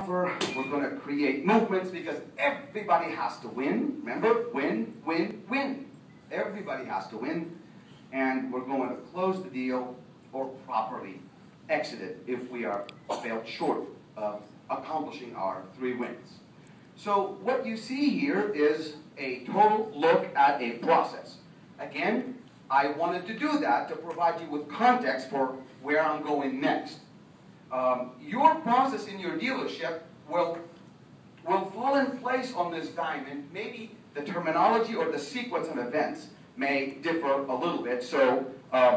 offer. We're going to create movements because everybody has to win. Remember, win, win, win. Everybody has to win. And we're going to close the deal or properly exit it if we are failed short of accomplishing our 3 wins. So what you see here is a total look at a process. Again, I wanted to do that to provide you with context for where I'm going next. Your process in your dealership will fall in place on this diamond. Maybe the terminology or the sequence of events may differ a little bit. So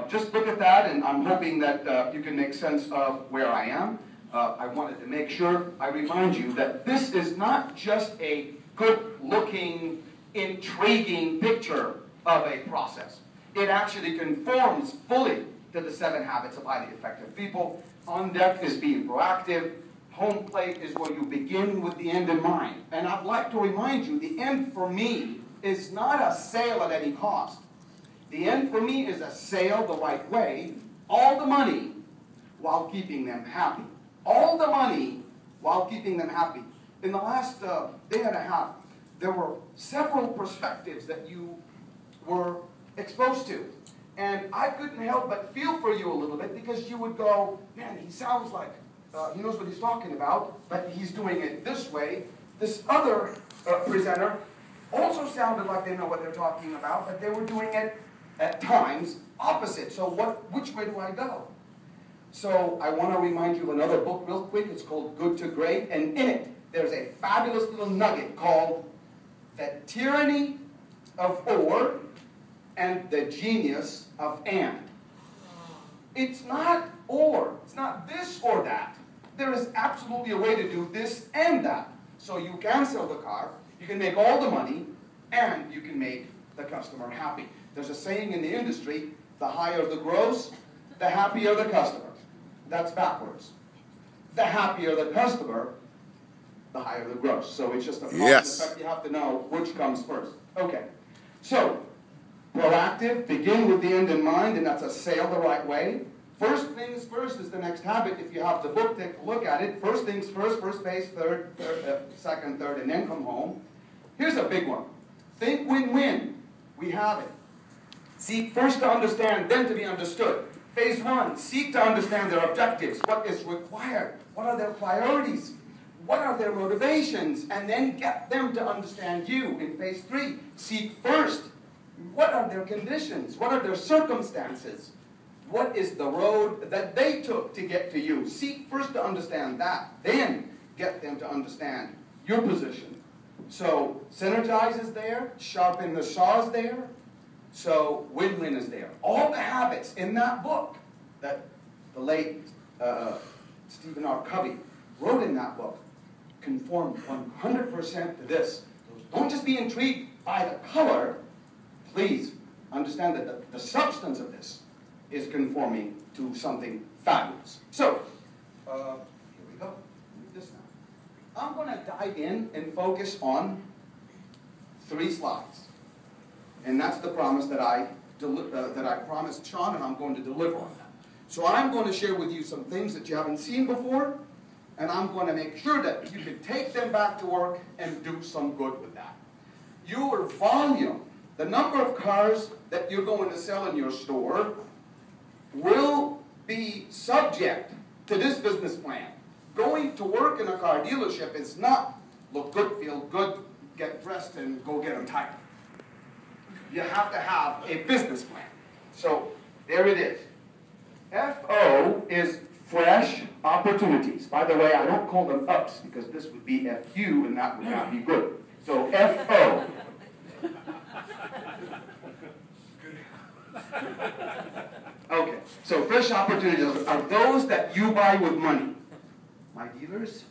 just look at that, and I'm hoping that you can make sense of where I am. I wanted to make sure I remind you that this is not just a good-looking, intriguing picture of a process. It actually conforms fully to the 7 habits of highly effective people. On deck is being proactive. Home plate is where you begin with the end in mind. And I'd like to remind you, the end for me is not a sale at any cost. The end for me is a sale the right way, all the money while keeping them happy. All the money while keeping them happy. In the last day and a half, there were several perspectives that you were exposed to. And I couldn't help but feel for you a little bit because you would go, man, he sounds like he knows what he's talking about, but he's doing it this way. This other presenter also sounded like they know what they're talking about, but they were doing it at times opposite. So which way do I go? So I want to remind you of another book real quick. It's called Good to Great, and in it there's a fabulous little nugget called The Tyranny of Or and the Genius of And. It's not or. It's not this or that. There is absolutely a way to do this and that. So you can sell the car, you can make all the money, and you can make the customer happy. There's a saying in the industry, the higher the gross, the happier the customer. That's backwards. The happier the customer, the higher the gross. So it's just a process. Yes. You have to know which comes first. Okay. So, proactive, begin with the end in mind, and that's a sale the right way. First things first is the next habit. If you have the book, take a look at it. First things first, first base, second, third, and then come home. Here's a big one. Think win-win. We have it. Seek first to understand, then to be understood. Phase 1, seek to understand their objectives. What is required? What are their priorities? What are their motivations? And then get them to understand you. In phase 3, seek first. What are their conditions? What are their circumstances? What is the road that they took to get to you? Seek first to understand that. Then get them to understand your position. So synergize is there. Sharpen the saw is there. So win-win is there. All the habits in that book that the late Stephen R. Covey wrote in that book conform 100% to this. Don't just be intrigued by the color. Please understand that the substance of this is conforming to something fabulous. So, here we go. Move this now. I'm going to dive in and focus on 3 slides. And that's the promise that I promised Sean, and I'm going to deliver on that. So I'm going to share with you some things that you haven't seen before, and I'm going to make sure that you can take them back to work and do some good with that. Your volume, the number of cars that you're going to sell in your store, will be subject to this business plan. Going to work in a car dealership is not look good, feel good, get dressed, and go get them tight. You have to have a business plan. So there it is. FO is fresh opportunities. By the way, I don't call them ups because this would be FU and that would not be good. So FO. Okay, so fresh opportunities are those that you buy with money. My dealers,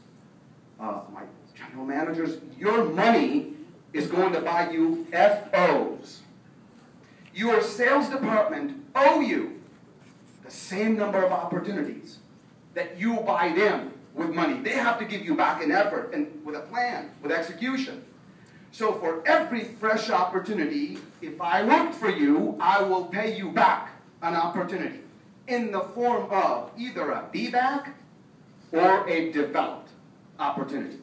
my general managers, your money is going to buy you FOs. Your sales department owe you the same number of opportunities that you buy them with money. They have to give you back an effort and with a plan, with execution. So for every fresh opportunity, if I work for you, I will pay you back an opportunity in the form of either a be back or a developed opportunity.